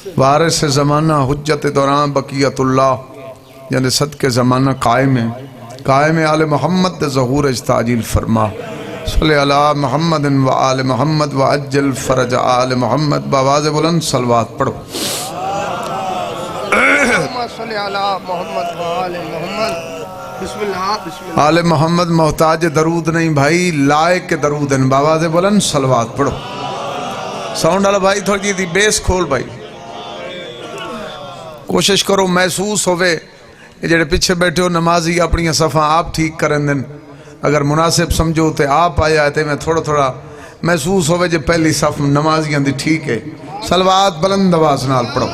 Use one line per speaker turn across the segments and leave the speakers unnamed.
وارث زمانہ حجت دوران بقیت اللہ یعنی صدق زمانہ قائم ہے آل محمد دے ظہور اجتاجیل فرما صلی اللہ محمد و آل محمد و عجل فرج آل محمد باواز بلند صلوات پڑھو
صلی اللہ محمد و آل محمد بسم اللہ
آل محمد محتاج درود نہیں بھائی لائق کے درود ہیں باواز بلند صلوات پڑھو ساؤنڈ والا بھائی تھوڑی جی دی بیس کھول بھائی کوشش کرو محسوس ہوئے یہ جڑے پیچھے بیٹھے ہو نمازی اپنی صفحہ آپ ٹھیک کریں دن اگر مناسب سمجھو تے آپ آیا ہے میں تھوڑا محسوس ہوئے جو پہلی صف نمازی اندھی ٹھیک ہے صلوات بلند آواز نال پڑھو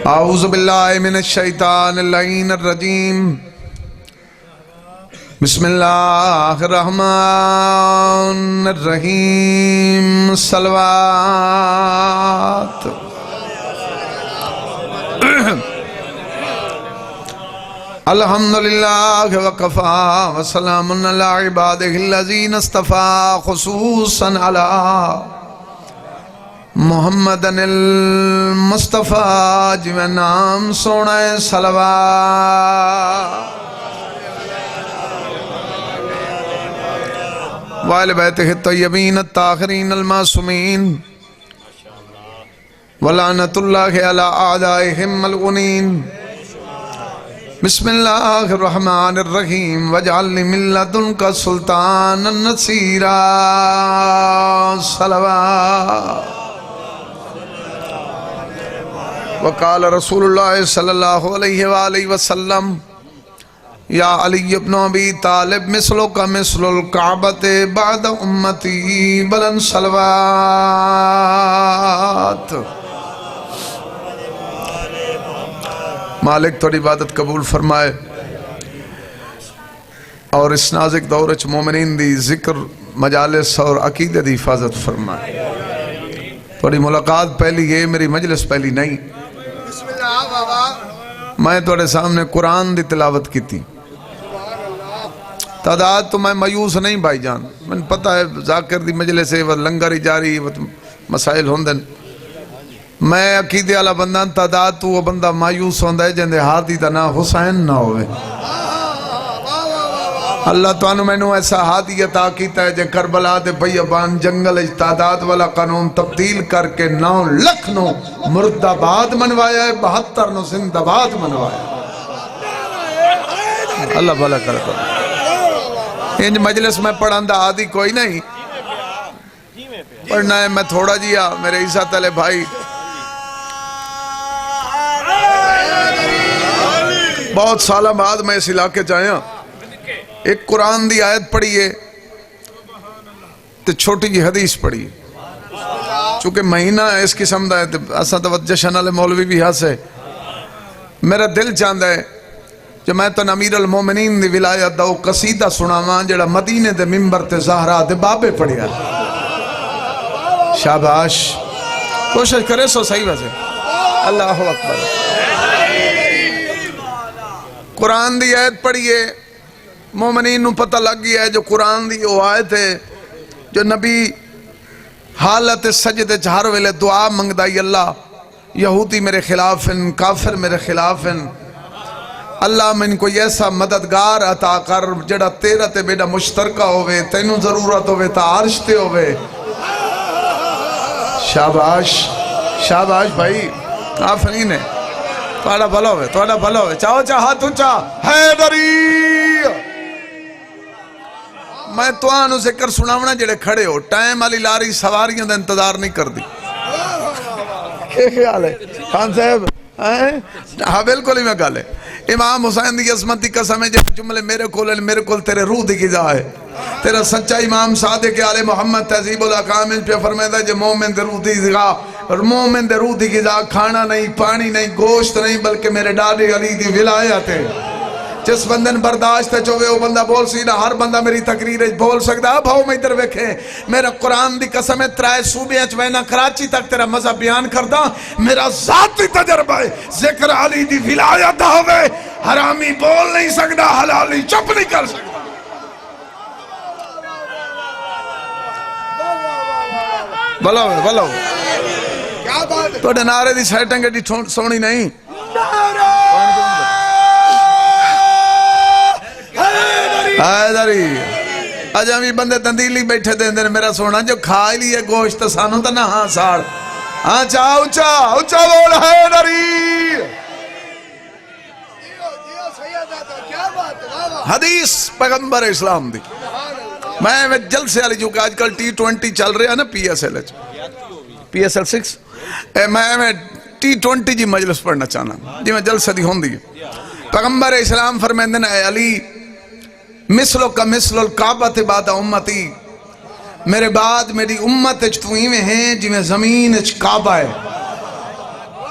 اعوذ باللہ من الشیطان اللعین الرجیم بسم اللہ الرحمن الرحیم صلوات الحمدللہ وقفا وسلام علی عبادہ الذین اصطفیٰ خصوصا علی محمد المصطفیٰ جو نام سونا صلوات وآل بیتہ الطیبین الطاہرین المعصومین ولعنت اللہ علی اعدائہم ملعونین بسم اللہ الرحمن الرحیم وجعل من لدنک سلطانا نصیرا صلوات وقال رسول اللہ صلی اللہ علیہ وآلہ وسلم یا علی ابن ابی طالب مثلو کا مثل الکعبت بعد امتی بلند صلوات مالک تو عبادت قبول فرمائے اور اس نازک دورچ مومنین دی ذکر مجالس اور عقیدہ دی حفاظت فرمائے تھوڑی ملاقات پہلی ہے میری مجلس پہلی نہیں میں توڑے سامنے قرآن دی تلاوت کی تھی تعداد تو میں مایوس نہیں بھائی جان میں پتہ ہے ذاکر دی مجلس ہے وہ لنگر ہی جاری وہ مسائل ہوندن میں عقیدے والا بندہ تعداد تو وہ بندہ مایوس ہوندہ ہے جندے ہاتھی دا نا حسین نہ ہوئے اللہ توانو میں نو ایسا ہاتھی عطا کیتا ہے جے کربلا دے بیابان جنگل تعداد والا قانون تبدیل کر کے 9 لکھ نو مرد آباد منوایا ہے 72 نو زند آباد منوایا ہے اللہ بھلا کرتا انج مجلس میں پڑھاندہ آدھی کوئی نہیں پڑھنا ہے میں تھوڑا جیا میرے عیسیٰ تلے بھائی بہت سالہ بعد میں اس علاقے جائیں ایک قرآن دی آیت پڑھئے تو چھوٹی جی حدیث پڑھئے چونکہ مہینہ اس قسم دا ہے اسا تو جشن علی مولوی بھی ہاسے میرا دل چاندہ ہے جو میں تو امیر المومنین دی ولایت دا وہ قصیدہ سناواں جڑا مدینے دے ممبر تے زہرا دے بابے پڑھیا شاباش کوشش کرے سو صحیح واسے اللہ اکبر قرآن دی آیت پڑھئے مومنین نو پتہ لگ گیا ہے جو قرآن دی وہ آیت ہے جو نبی حالت سجد چہار ویلے دعا منگدائی اللہ یہودی میرے خلاف ہیں کافر میرے خلاف ہیں اللہ میں ان کو ایسا مددگار عطا کر جڑا تیرا تے بیڑا مشترکہ ہوئے تینوں ضرورت ہوئے تا عرشتے ہوئے شاباش شاباش بھائی آفرین ہے توڑا بھلا ہوئے چاہو چاہا تو چاہ حیدری میں تو آنو ذکر سناونا جڑے کھڑے ہو ٹائم علی لاری سواریاں دا انتظار نہیں کر دی کیا خیال ہے خان صاحب ہاں بالکل ہی میں گالے امام حسین دی عظمت دی قسم ہے جب جملے میرے کول تیرے روح دی کی جا ہے تیرا سچا امام صادق آل محمد تہذیب الاقامل پہ فرمائدہ جو مومن دے روح دی جا اور مومن دے روح دی کی جا کھانا نہیں پانی نہیں گوشت نہیں بلکہ میرے ڈاڈے علی دی ولایت ہے جس بندن برداشت ہے چوہے وہ بندہ بول سی نہ ہر بندہ میری تقریر بول سکتا ہے بھاؤ میں ادھر ویکھے میرا قرآن دی قسم ہے ترائے صوبے اچوینا کراچی تک تیرا مزہ بیان کردہ میرا ذاتی تجربہ ہے ذکر علی دی ولایت ہوئے حرامی بول نہیں سکتا حلالی چپ نہیں کر سکتا بلو بلو
کیا بات ہے؟
تو نعرے دی سیٹنگ ایڈی سونی نہیں حیدری اجامی بندے تندیلی بیٹھے دیں دن میرا سونا جو کھائی لیے گوشت سانو تا نہ ہاں ساڑ ہاں چاہ اچھا اچھا بول حیدری
کیا بات ہے؟ واہ واہ
حدیث پیغمبر اسلام دی میں جلسے والی جو کہ آج کل T20 چل رہا ہے نا PSL 6 میں T20 جی مجلس پڑھنا چاہنا جی میں جلسے دی ہوں دی پیغمبر اسلام فرمیندن اے علی مثلو کا مثل الکعبہ بعد امتی میرے بعد میری امت اچتوئی میں ہیں جی میں زمین اچ کعبہ ہے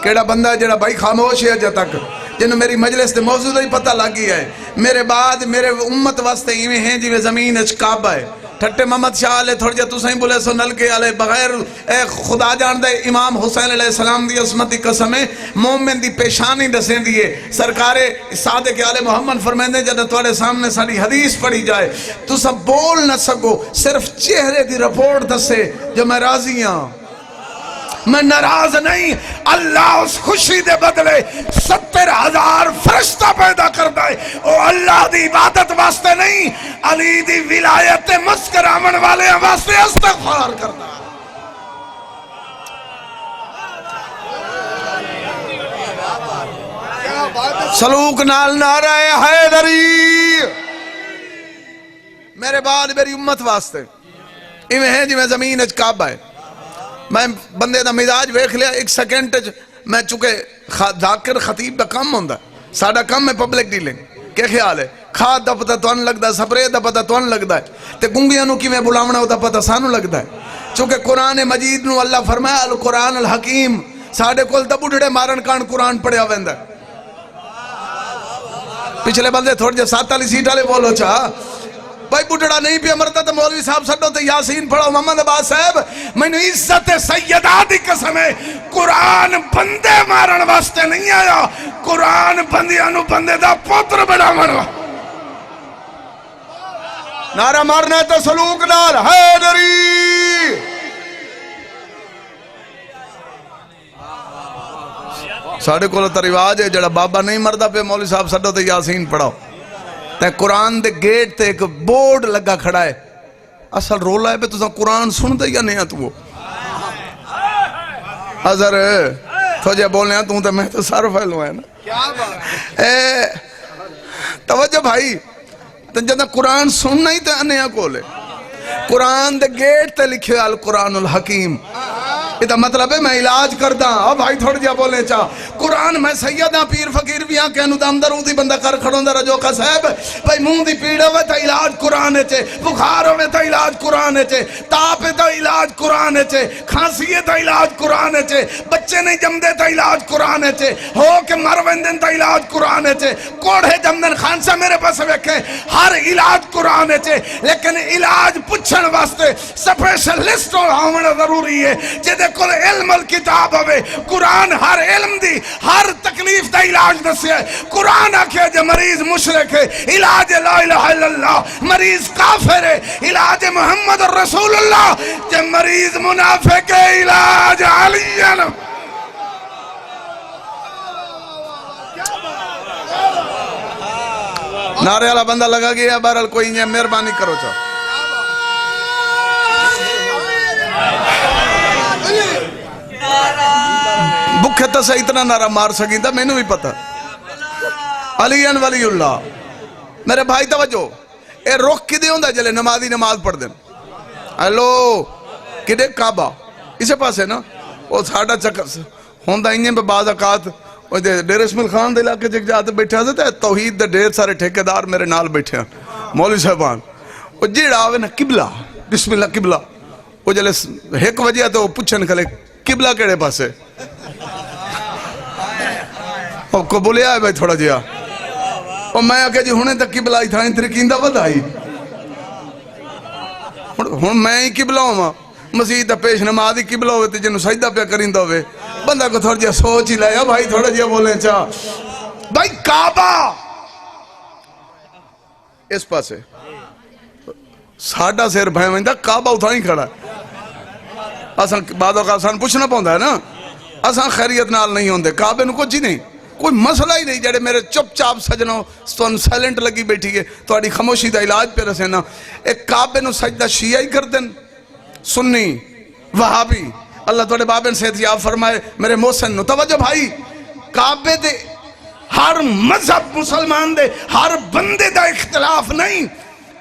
کیڑا بندہ جڑا بھائی خاموش ہے جا تک جنہوں میری مجلس دے موضوع ہی پتہ لگی ہے میرے بعد میرے امت واسطے ہی ہیں جی میں زمین اچ کعبہ ہے ٹھٹے محمد شاہ علیہ تھوڑ جا تو سہیں بولے سو نلکے علیہ بغیر اے خدا جان دے امام حسین علیہ السلام دی عصمتی قسمیں مومن دی پیشانی دسیں دیئے سرکار صادق علیہ محمد فرمیندے جب توڑے سامنے ساری حدیث پڑھی جائے تو سب بول نہ سکو صرف چہرے دی رپورٹ دسے جو میں راضی ہوں میں ناراض نہیں اللہ اس خوشی دے بدلے 70,000 فرشتہ پیدا کرتا ہے او اللہ دی عبادت واسطے نہیں علی دی ولایت مسکرامن والے واسطے استغفار کرتا ہے
کیا بات ہے؟
سلوک نال نعرہ حیدری میرے بعد میری امت واسطے ایویں ہیں جی میں زمین اچ کعبہ ہے میں بندے دا مزاج ویکھ لیا ایک سیکنڈ میں چونکہ ذاکر خطیب دا کم ہوندا ساڈا کم ہے پبلک ڈیلنگ کیا خیال ہے کھاد دا پتہ توان لگدا ہے سپرے دا پتہ توان لگدا ہے تے گنگیاں نو کیویں بلاونا دا پتہ سانو لگدا ہے چونکہ قرآن مجید نو اللہ فرمایا القرآن الحکیم ساڈے کول تے بڈھڑے مارن کان قرآن پڑھیا ویندا پچھلے بندے تھوڑے جے 7 والی سیٹ والے بولو چاہ بھائی بڑھڑا نہیں پیا مرتا تو مولوی صاحب سٹو تو یاسین پڑھو محمد عباس صاحب میں نے عزت سیدہ دی قسم ہے قرآن بندے مارن واسطے نہیں آیا قرآن بندیاں بندے دا پوتر بڑا مروا نعرہ مارنا ہے تو سلوک نال حیدری ساڑھے کو تو رواج ہے جڑا بابا نہیں مردہ پہ مولوی صاحب سٹو تو یاسین پڑھو تے قرآن دے گیٹ تے ایک بورڈ لگا کھڑا ہے اصل رولا ہے پہ تو قرآن سن دے یا نہیں تو وہ حضر تجھے بولنے ہیں تو میں تو سارو پھیلوں ہے نا
کیا بات
توجہ بھائی جب قرآن سننا ہی تے انہیا کولے قرآن دے گیٹ تے لکھے القرآن الحکیم یہ تو مطلب ہے میں علاج کردا اب بھائی تھوڑ جا بولے چاہ قرآن میں سیدہ پیر فقیر بھی ہاں کہنو دام دروں دی بندہ کر کھڑوں دا رجو کا صاحب بھائی مون دی پیڑا ہوئے تا علاج قرآن چے بخار ہوئے تا علاج قرآن چے تاپ تا علاج قرآن چے کھانسی تا علاج قرآن چے بچے نہیں جمدے تا علاج قرآن چے ہو کہ مروندن تا علاج قرآن چے کوڑے جمدن خانسا میرے پاس ویکھیں ہر علاج قرآن چے لیکن علاج پچھن واسطے سپیشلسٹ ہونا ضروری ہے جدے کل علم الکتاب ہوئے قرآن ہر علم دی ہر تکلیف دا علاج دسے قرآن آکھے جے مریض مشرک ہے علاج لا الہ الا اللہ مریض کافر ہے علاج محمد رسول اللہ جے مریض منافق ہے علاج علی نعرے والا بندہ لگا گیا بہرحال کوئی نہیں مہربانی کرو چاہو بکھے تا سے اتنا نعرہ مار سکی تھا میں نے بھی پتا علی ولی اللہ میرے بھائی توجہ اے روک کی دے ہوندہ جلے نمازی نماز پڑھ دیں ہیلو کدے کعبہ اسے پاس ہے نا وہ ساڑھا چکر ہوندہ انہیں پہ بعض اوقات ڈیر اسماعیل خان دے علاقے جگ جاتے بیٹھے ہوتے ہیں توحید دے ڈیر سارے ٹھیکیدار میرے نال بیٹھے ہیں مولوی صاحبان وہ جیڑا آوے نا قبلہ بسم اللہ قبلہ وہ جلے ایک وجہ تو پوچھن کھلے قبلہ کیڑے پاس ہے وہ کو بولیا ہے بھائی تھوڑا جیا اور میں آکے جی ہونے تک قبلہ ہی تھا انتری کیندہ بدائی ہون میں ہی قبلہ ہوں مسیح دا پیش نمازی قبلہ ہوئے تھے جنہوں سجدہ پہ کریندہ ہوئے بندہ کو تھوڑا جیا سوچ ہی لائے بھائی تھوڑا جیا بولیں چاہ بھائی کعبہ اس پاس ہے ساڑھا سیر بھائی میں کعبہ اتھا ہی کھڑا ہے اساں بعد اوقات سان پوچھنا پوندا ہے نا، اساں خیریت نال نہیں ہوندے، کعبے نو کچھ ہی نہیں، کوئی مسئلہ ہی نہیں، جڑے میرے چپ چاپ سجنوں تن سائلنٹ لگی بیٹھی ہے، تہاڈی خاموشی دا علاج پہ رسینا، ایک کعبے نو سجدہ شیعہ ہی کر دین، سنی وہابی، اللہ تہاڈے بابے نے صحت یاب فرمائے، میرے محسن نو توجہ بھائی، کعبے دے ہر مذہب مسلمان دے ہر بندے دا اختلاف نہیں،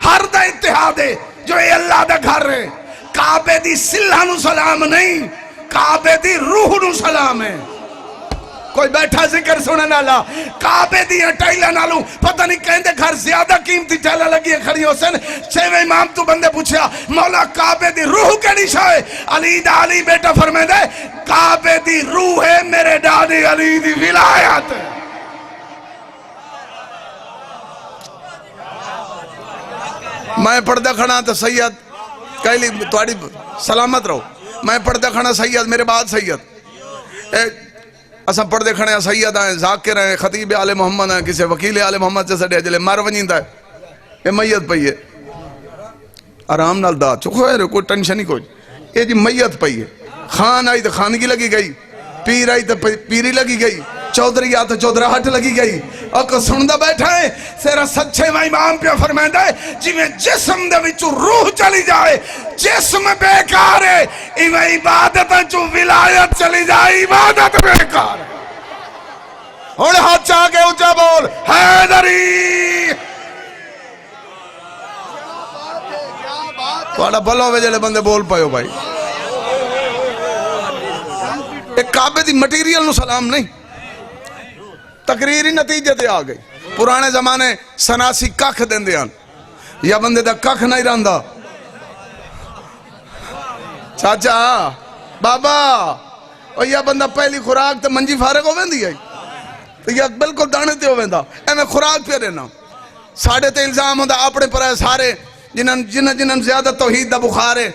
ہر دا اتحاد ہے جو اے اللہ دا گھر ہے، کعبے دی صلح نو سلام نہیں، کعبے دی روح نو سلام ہے۔ کوئی بیٹھا ذکر سنن والا، کعبے دی ٹائلاں نالوں پتہ نہیں کہندے گھر زیادہ قیمتی ٹائلاں لگی کھڑی ہوسن، چھویں امام تو بندے پوچھیا مولا کعبے دی روح کیڑی شے ہے؟ علی دا علی بیٹا فرمائندا ہے کعبے دی روح ہے میرے ڈاڈی علی دی ولایت۔ میں پردہ کھڑا تو سید کہلی تواڈی سلامت رہو، میں پردہ کھڑا سید میرے بعد سید، اساں پردے کھڑے ہیں سید ہیں، ذاکر ہیں، خطیب آل محمد ہیں، کسی وکیل آل محمد سے سڑے جلے مر ونجیندا ہے، یہ میت پئی ہے، آرام نال دا چکو ہے کوئی ٹینشن ہی کوئی، یہ جی میت پئی ہے، خان آئی تو خانگی لگی گئی، پیر آئی تو پیری لگی گئی، چودھری آتا چودھراہٹ لگی گئی، اور کو سندہ بیٹھا ہے سیرا سچے میں امام پہ فرمائندہ ہے جی میں جسم دے وچوں روح چلی جائے جسم بیکار ہے، ایویں عبادت چو ولایت چلی جائے عبادت بیکار ہے۔ اور ہاتھ چاہ کے اونچا بول حیدری، تھوڑا بھلو ہوئے جلے بندے بول پائے ہو بھائی، ایک کعبے دی مٹیریل نو سلام نہیں، تقریری نتیجے تے آ گئی، پرانے زمانے سناسی ککھ دین دیان یا بندے دا ککھ نہیں رہندا، چاچا بابا اور یا بندہ پہلی خوراک تے منجی فارغ ہو ویندی ہے تو یا بالکل دانے تے ہو ویندا، اے میں خوراک پہ رہنا، ساڑھے تے الزام ہوندا اپنے پر ہے سارے جنہاں زیادہ توحید دا بخار ہے،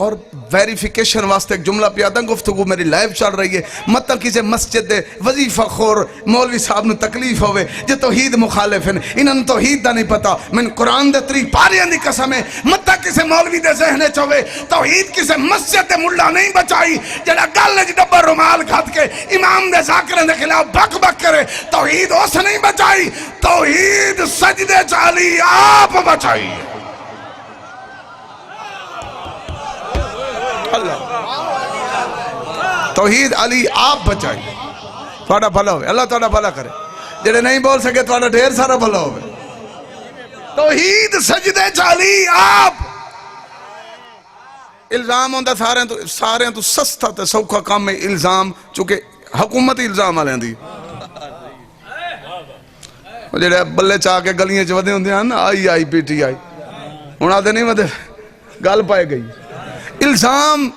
اور ویریفیکیشن واسطے ایک جملہ پیادا گفتگو میری لائیو چل رہی ہے، مطلب کسی مسجد دے وظیفہ خور مولوی صاحب نو تکلیف ہوئے جو توحید مخالف ہیں، انہاں توحید دا نہیں پتا، میں قرآن دے 3 پاریاں دی قسم ہے، مطلب کسی مولوی دے ذہنے چوے توحید کسی مسجد دے ملہ نہیں بچائی، جڑا گل جی ڈبر رومال کھت کے امام دے ذاکرین دے خلاف بک بک کرے، توحید اس نہیں بچائی، توحید سجدے چالی آپ بچائی۔ توحید علی آپ بچائی، تھوڑا بھلا ہوئے، اللہ تھوڑا بھلا کرے، جڑے نہیں بول سکے تھوڑا ڈھیر سارا بھلا ہوئے، توحید سجدے چالی آپ، الزام ہوندہ سارے تو سستا تے سوکھا کام میں الزام، چونکہ حکومتی الزام آلیں دی، جڑے بلے چاہ کے گلیاں چودے ہوندے ہیں نا آئی آئی پی ٹی آئی، انہاں دے نہیں مدے گل پائے گئی، الزام۔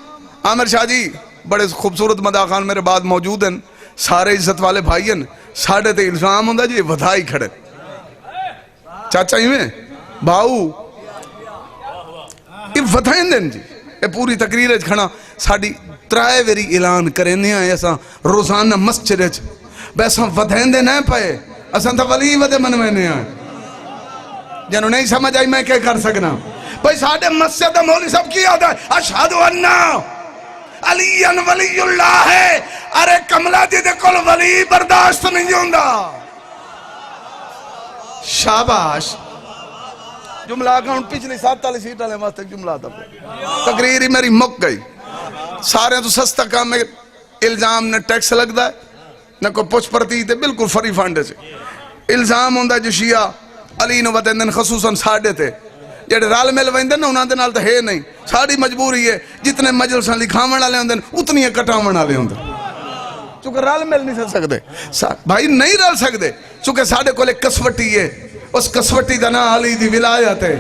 عامر شاہ جی بڑے خوبصورت مداخان میرے بعد موجود ہیں، سارے عزت والے بھائی ہیں، ساڑھے تے الزام ہوندہ جی ودھائی کھڑے، چاچا ہی میں باؤ یہ ودھائیں دیں جی، یہ پوری تقریر کھڑا ساڑھی ترائے ویری اعلان کرنے ہیں، ایسا روزانہ مسجد بیسا ودھائیں دیں نہیں پائے، ایسا تھا ولی ودھے منوینے ہیں، جنہوں نہیں سمجھ آئی میں کیا کر سکنا، بھئی ساڑھے مسجد مولی سب کی آدھا ہے اشہدو انہ علی ولی اللہ ہے، ارے کملہ جی دے کل ولی برداشت نہیں ہوندہ، شاباش، جملہ آگا پچھلی 47 سیٹ آلے واسطے جملہ آتا تقریری میری مک گئی، سارے تو سستا کام میں الزام نہ ٹیکس لگ دا ہے نہ کوئی پوچھ پرتی تھے، بالکل فری فانڈے سے الزام ہوندہ جو شیعہ علی نو وطندن خصوصاً ساڑھے تھے جڑے رال مل ویندن نا انہاں دے نال تے ہے نہیں، ساڑی مجبوری ہے جتنے مجلساں لکھاون والے ہوندن اتنی کٹاون والے ہوندن، چونکہ رال مل نہیں سکدے بھائی، نہیں رل سکدے، چونکہ ساڑے کول ایک کسوٹی ہے، اس کسوٹی دا نام علی دی ولایت ہے،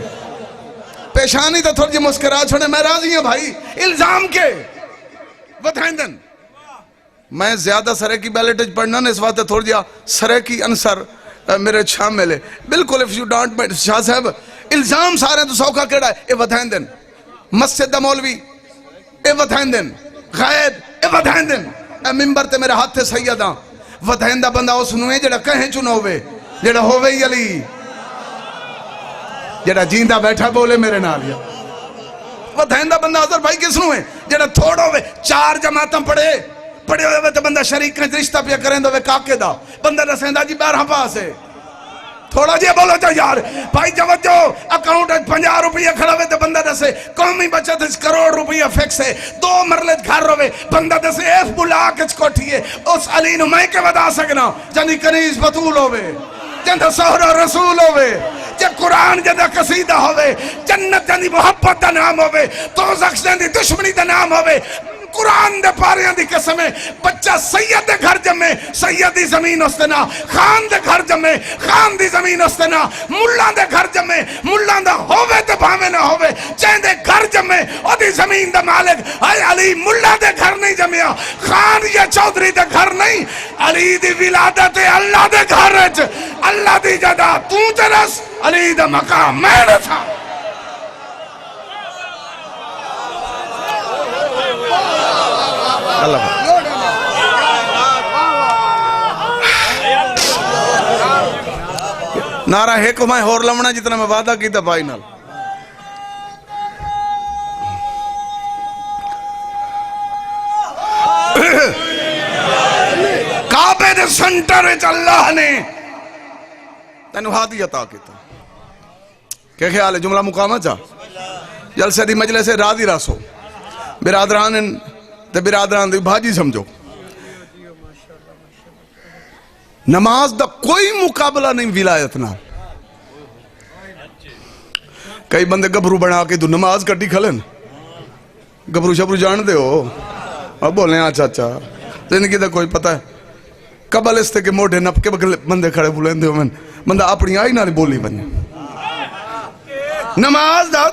پیشانی تے تھوڑی مسکرا چھوڑے میں راضی ہوں بھائی، الزام کے وطندن میں زیادہ سرکی بیلیٹج پڑھنا نا اس واسطے تھوڑی سرکی انصر میرے شامل ہے، بالکل if you don't mind شاہ صاحب الزام سارے تو سوکھا کیڑا ہے، اے ودھائن دن مسجد دا مولوی اے ودھائن دن غیب اے ودھائن دن، اے ممبر تے میرے ہاتھ تے سیدہ ودھائن دا بندہ اس نوے جڑا کہیں چنو ہوئے جڑا ہوئے ہی علی جڑا جیندہ بیٹھا بولے میرے نالیا وہ دھیندہ بندہ حضر بھائی کس نو ہے جڑا تھوڑا ہوئے 4 جماعتاں پڑھے ہوئے تو بندہ شریک نے رشتہ پیا کریں دو کاکے دا بندہ رسیندہ جی 12 پاس ہے تھوڑا جی بولو چا یار بھائی جوجو اکاؤنٹ 50 روپیہ کھڑا ہوئے تو بندہ دسے قومی بچت 1 کروڑ روپیہ فکس ہے 2 مرلے گھر روئے بندہ دسے ایف بلا کچ کوٹھی ہے اس علی نو میں کے ودا سکنا جنی کنیز بطول ہوئے جندہ سہر رسول ہوئے جے قرآن جدہ قصیدہ ہوئے جنت جنی محبت دا نام ہوئے دوزخ جنی دشمنی دا نام ہوئے قرآن دے پاریاں دی قسم ہے بچہ سید دے گھر جمے سید دی زمین استنا خان دے گھر جمے خان دی زمین استنا ملان دے گھر جمے ملان دا ہوئے تے بھامے نہ ہوئے چین دے گھر جمے او دی زمین دا مالک اے علی ملان دے گھر نہیں جمیا خان یا چودری دے گھر نہیں علی دی ولادت اللہ دے گھر اللہ دی جدا تو ترس علی دا مقام میں نہ تھا نعرہ ہے کو میں ہور لمنا جتنا میں وعدہ کی تھا نال کعبے دے سنٹر وچ اللہ نے تینو ہادی عطا کیتا کیا خیال ہے جملہ مقامہ چاہ جلسے دی مجلس راضی راسو برادران تے برادران دی بھاجی سمجھو نماز دا کوئی مقابلہ نہیں ولایت نہ کئی بندے گبرو بنا کے تو نماز کٹی کھلن گبرو شبرو جان دے ہو اب بولیں آچا اچھا زندگی دا کوئی پتہ ہے قبل اس تے کہ موٹے نپ کے بندے کھڑے بولیں دے ہو بندہ اپنی آئی نہ بولی بنی نماز دا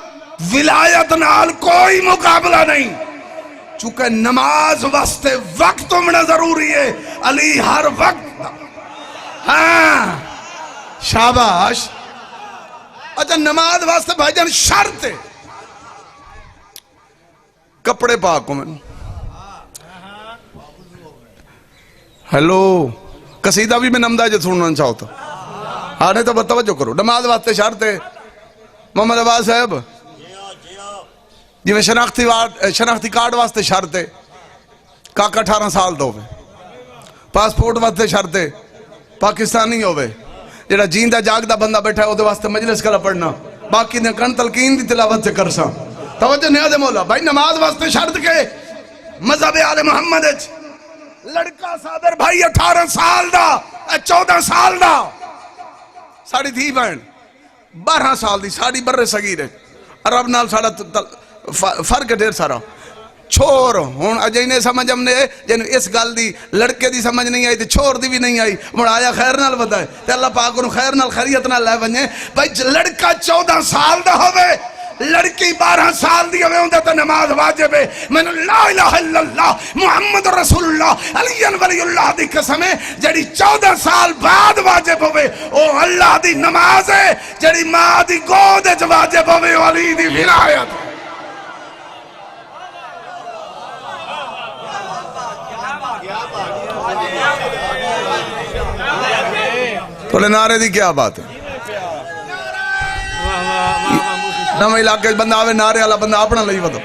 ولایت نال کوئی مقابلہ نہیں چونکہ نماز واسطے وقت ہونا ضروری ہے علی ہر وقت ہاں شاباش اچھا نماز واسطے بھائی جان شرط ہے کپڑے پاک کو میں ہیلو قصیدہ بھی میں نمدہ جو سننا چاہتا آنے تو توجہ کرو نماز واسطے شرط ہے محمد عباس صاحب جی میں شناختی کارڈ واسطے شرط ہے کاکا 18 سال دو پاسپورٹ واسطے شرط ہے پاکستانی ہوئے جیڑا جیندہ جاگدہ بندہ بیٹھا ہے وہ دے واسطے مجلس کلا پڑھنا باقی نے کن تلقین دی تلاوت سے کرسا توجہ نیاز مولا بھائی نماز واسطے شرط کے مذہب آل محمد لڑکا صادر بھائی 18 سال دا 14 سال دا ساڑی تھی بہن 12 سال دی ساڑی برے سگیر ہے عرب نال ساڑا فرق دیر سارا چھوڑ ہون اجائنے سمجھ ہم نے جن اس گال دی لڑکے دی سمجھ نہیں آئی تے چھوڑ دی بھی نہیں آئی مڑایا خیر نال بتائے تے اللہ پاک انہوں خیر نال خیریت نال لے بنجے بھائی لڑکا 14 سال دا ہوئے لڑکی 12 سال دی ہوئے ہوندہ تو نماز واجب ہے میں نے لا الہ الا اللہ محمد رسول اللہ علی ولی اللہ دی قسم ہے جڑی 14 سال بعد واجب ہوئے او اللہ دی نماز ہے جڑی ماں دی گود جو واجب ہوئے علی دی ولایت بولے نعرے دی کیا بات ہے نہ علاقے بندہ آوے نعرے والا بندہ اپنا لئی ودو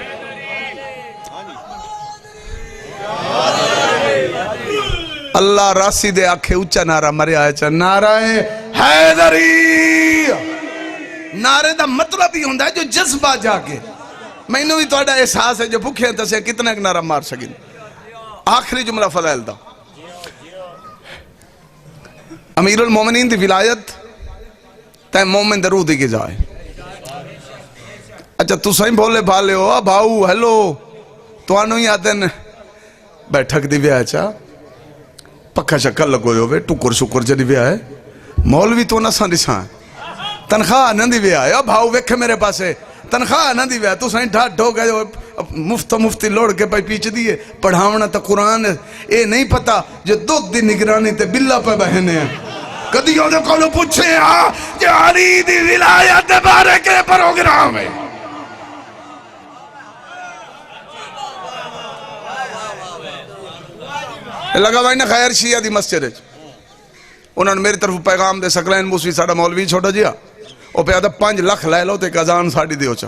اللہ راسی دے آکھے اچھا نعرہ مرے آئے چاہ نعرہ حیدری نعرے دا مطلب ہی ہوندہ ہے جو جذبہ جا کے میں انہوں ہی تو اڈا احساس ہے جو بھوکے ہیں تسے کتنا ایک نعرہ مار سکیں آخری جملہ فضائل دا امیر المومنین دی ولایت تے مومن درود دی کی جائے اچھا تو سائیں بھولے بھالے ہو بھاؤ ہیلو تو آنو ہی آتے ہیں بیٹھک دی بھی آئے چاہ پکھا شکل لگو ہوئے ٹکر شکر جدی بھی آئے مولوی تو نہ سان دسان تنخواہ نہ دی بھی آئے بھاؤ ویکھے میرے پاسے تنخواہ نہ دی بھی آئے تو سائیں ڈھاٹ ڈھو گئے مفتی لوڑ کے پائی پیچھ دیئے پڑھاونا تا قرآن اے نہیں پتا جو دودھ دی نگرانی تے بلہ پہ بہنے ہیں کدیوں دے کولو پوچھے ہاں کہ علی دی ولایت بارے کے پروگرام ہے لگا بھائی نا خیر شیعہ دی مسجد ہے انہوں نے میری طرف پیغام دے سکلین موسوی ساڑا مولوی چھوٹا جیا وہ پہ آدھا 5 لکھ لے لو تے ایک ازان ساڑی دیو چا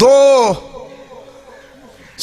2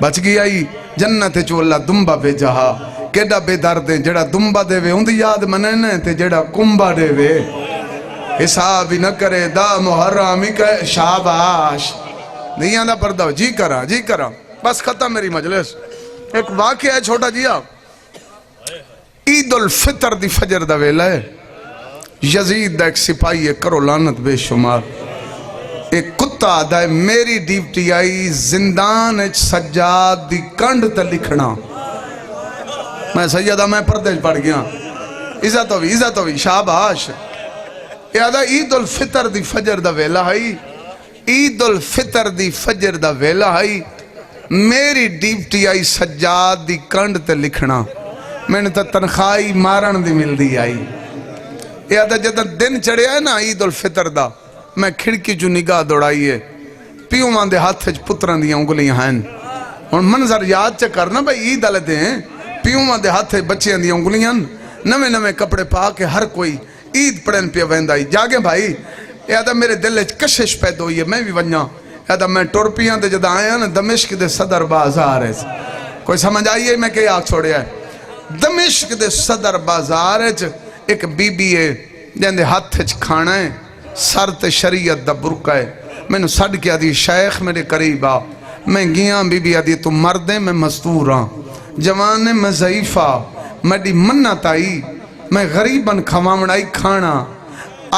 بچ گئی آئی جنت چولا دمبا بے جہا کیڑا بے درد ہے جڑا دمبا دے وے ان دی یاد مننے تے جڑا کمبا دے وے حساب ہی نہ کرے دا محرمی کہ شاباش نہیں دا پردہ جی کرا بس ختم میری مجلس ایک واقعہ ہے چھوٹا جیا عید الفطر دی فجر دا ویلا ہے یزید دا ایک سپاہی ہے کرو لعنت بے شمار ایک کتا آدھا ہے میری ڈیوٹی آئی زندان اچ سجاد دی کنڈ تے لکھنا میں سیدہ میں پردے پڑھ گیا عزت ہوئی شاباش یہ آدھا عید الفطر دی فجر دا ویلا ہے عید الفطر دی فجر دا ویلا ہے میری ڈیوٹی آئی سجاد دی کنڈ تے لکھنا میں نے تا تنخواہی مارن دی مل دی آئی یہ آدھا جدہ دن چڑھے ہے نا عید الفطر دا میں کھڑکی جو نگاہ دوڑائی ہے پیوں مان دے ہاتھ پتران دیا انگلیاں ہیں اور منظر یاد چکر نا بھائی عید آلے دے ہیں پیوں مان دے ہاتھ بچیاں دیا انگلیاں نوے کپڑے پا کے ہر کوئی عید پڑھن پہ ویندائی جاگے بھائی یہ آدھا میرے دل کشش پیدا ہوئی ہے میں بھی ونیا یہ آدھا میں ٹورپیاں دے جدہ آیا نا دمشق دے صدر بازار ہے کوئی سمجھ آئیے میں کہ آگ چھوڑے ہے دمشق دے صدر بازار ہے ایک بی بی ہے جن دے ہاتھ کھانا ہے سر تے شریعت دا برکہ ہے میں نے سڑ کے آدھی شیخ میرے قریب آ میں گیاں بی بی آدھی تو مردیں میں مزدور ہاں جوانے میں ضعیفہ میری منت آئی میں غریباً کھوامڑائی کھانا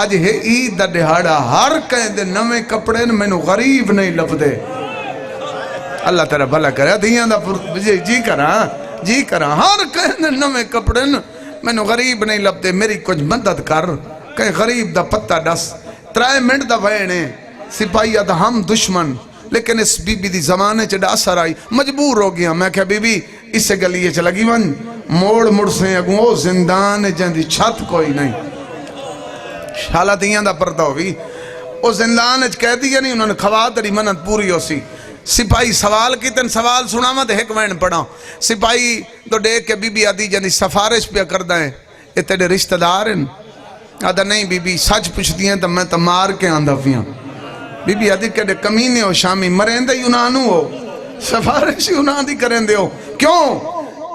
آج ہے عید دا دہاڑا ہر کہیں دے نوے کپڑے میں نے غریب نہیں لب دے اللہ تیرا بھلا کرے دیاں دا جی کرا ہر کہیں دے نوے کپڑے میں نے غریب نہیں لب دے میری کچھ مدد کر کہیں غریب دا پتہ ڈس 3 منٹ دا وینے سپاہی دا ہم دشمن لیکن اس بی بی دی زمانے چڑا اثر آئی مجبور ہو گیا میں کہا بی بی اس سے گلیے چلا گی ون موڑ سے اگوں وہ زندان جن دی چھت کوئی نہیں حالاتیاں دا پردہ ہوئی وہ زندان کہہ دیا نہیں انہوں نے خواتری منت پوری ہو سی سپاہی سوال کی تن سوال سنا مت ایک وین پڑھا سپاہی تو دیکھ کے بی بی آدھی جنی سفارش پہ کر دائیں یہ تیرے رشتہ دار ہیں آدھا نہیں بی بی سچ پوچھتی ہیں تو میں تو مار کے آندھا پیاں بی بی آدھی کہتے کمینے ہو شامی مرین دے یونانو ہو سفارش یونان دی کریں دے ہو کیوں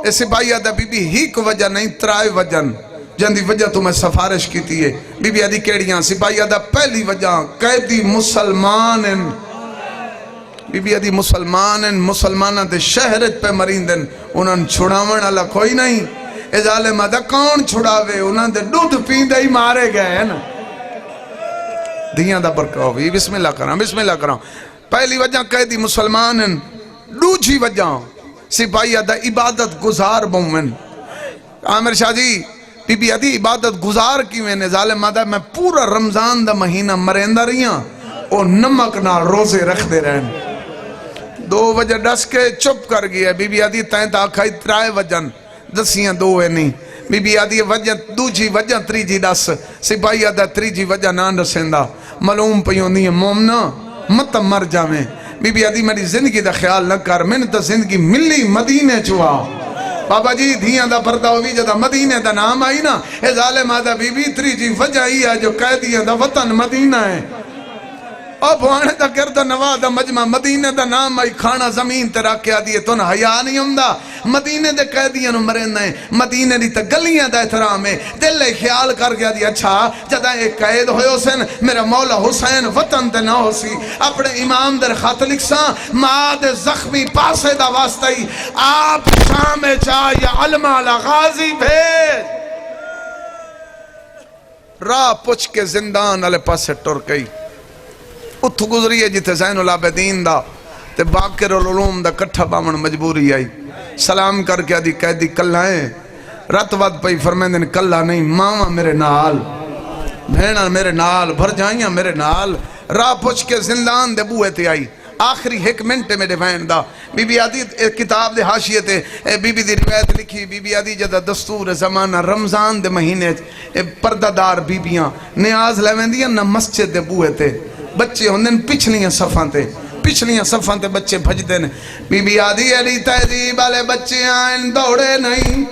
اس سپاہی آدھا بی بی ہی کو وجہ نہیں 3 وجن جن دی وجہ تو میں سفارش کی تھی ہے بی بی آدھی کیڑیاں سپاہی آدھا پہلی وجہ قیدی مسلمان ہیں بی بی آدھی مسلمانہ دے شہرت پہ مریندن انہوں نے چھڑاون اللہ کوئی نہیں اے ظالم آدھا کون چھڑاوے انہوں نے دودھ پیندے ہی مارے گئے ہیں دیاں دا برکہ ہوئی بسم اللہ کرام پہلی وجہ قیدی مسلمان ہیں دوسری وجہ سپاہی آدھا عبادت گزار بومن عامر شاہ جی بی بی آدھی عبادت گزار کی میں نے ظالم آدھا میں پورا رمضان دا مہینہ مریندہ رہیاں اور نمک نہ روزے رکھ دے رہے ہیں 2 وجہ ڈس کے چپ کر گیا بی بی آدھی تائیں تا کھائی 3 وجہ دسیاں 2 ہے نہیں بی بی آدھی وجہ دوجی وجہ 3 ڈس سپاہی آدھا 3 وجہ نہ رسندہ معلوم پیوں نہیں مومنہ مت مر جاویں بی بی آدھی میری زندگی دا خیال نہ کر میں نے تا زندگی ملی مدینے چوا بابا جی دھیاں دا پردہ ہوئی جدا مدینے دا نام آئی نا اے ظالم آدھا بی بی 3 وجہ ہی ہے جو قیدیاں دا وطن مدینہ ہے اب وانے دا گردہ نواہ دا مجمع مدینہ دا نام آئی کھانا زمین تے رکھیا دیئے تو نہ حیاء نہیں ہمدہ مدینہ دے قیدیاں نو مرین دائیں مدینہ دی تا گلیاں دا احترام ہے دل لے خیال کر گیا دی اچھا جدہ ایک قید ہوئے حسین میرا مولا حسین وطن تے نہ ہو سی اپنے امام در خط لکھساں ماد زخمی پاسے دا واسطہی آپ شام چاہیے علم علی غازی بھیج راہ پوچھ کے زندان علی پاسے ٹر گئی اتھو گزری ہے جیتے زین العابدین دا تے باقر العلوم دا کٹھا بامن مجبوری آئی سلام کر کے آدھی قیدی کلہ ہیں رات وقت پہی فرمین دن کلہ نہیں ماما میرے نال بھینا میرے نال بھر جائیاں میرے نال راہ پوچھ کے زندان دے بوئے تے آئی آخری 1 منٹ میرے بہن دا بی بی آدھی کتاب دے حاشیے تے بی بی دی روایت لکھی بی بی آدھی جدہ دستور زمانہ رمضان دے مہینے پردہ دار بی بیاں نیاز لیوین دیاں نہ مسجد دے بوئے تے بچے ہوندن پچھلیاں صفان تے بچے بھج دیں بی بی آدھی علی تہذیب والے بچے آئین دوڑے نہیں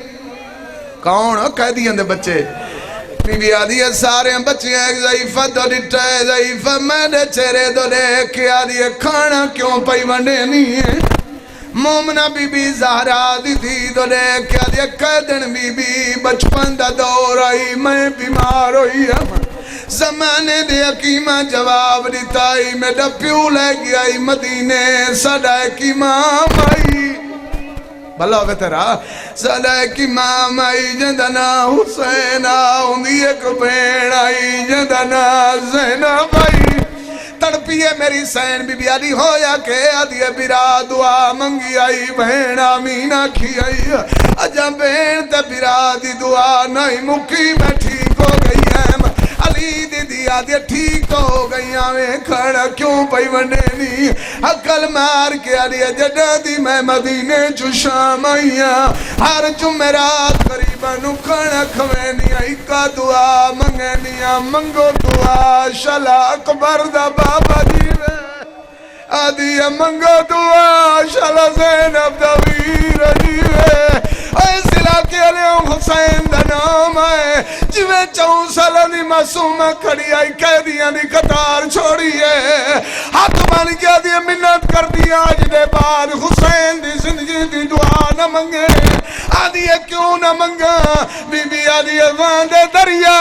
کون قیدیاں دے بچے بی بی آدھی سارے بچے ایک ضعیفہ دو ڈٹا ہے ضعیفہ میں نے چہرے دو دیکھ کے آدھی کھانا کیوں پئی ونڈے نہیں ہے مومنہ بی بی زہرا دی تھی تو دیکھ کے دیا قیدن بی بی بچپن دا دور آئی میں بیمار ہوئی ہم زمانے دے حکیمہ جواب دیتائی میں ڈپیو لے گیا مدینے سڑا ایک امام آئی بھلا ہوئے تیرا سڑا ایک امام آئی جندنا حسین آؤنگی ایک بین آئی جندنا زینب آئی تڑپیے میری سین بی بی آدھی ہویا کہ آدھی برا دعا منگی آئی بہن آمینہ کی آئی اجا بہن تے برا دی دعا نہیں مکی میں ٹھیک ہو گئی ہے علی دی دی آدھی ٹھیک ہو گئی آویں کھڑا کیوں پئی ونڈینی عقل مار کے آدھی جڑا دی میں مدینے چو شام آئیاں ہر جمعرات قریبا نو کھڑا کھوینی آئی کا دعا منگینی منگو دعا شلا اکبر دا بابا جیوے آدھی منگو دعا شلا زینب دا ویر جیوے اس علاقے علیہ حسین دا نام ہے جوے چون سالہ دی معصومہ کھڑی آئی قیدیاں دی قطار چھوڑی ہے ہاتھ بان کیا دی منت کر دی آج دے بعد حسین دی زندگی دی دعا نہ منگے آدھی کیوں نہ منگا بی بی آدھی وان دے دریا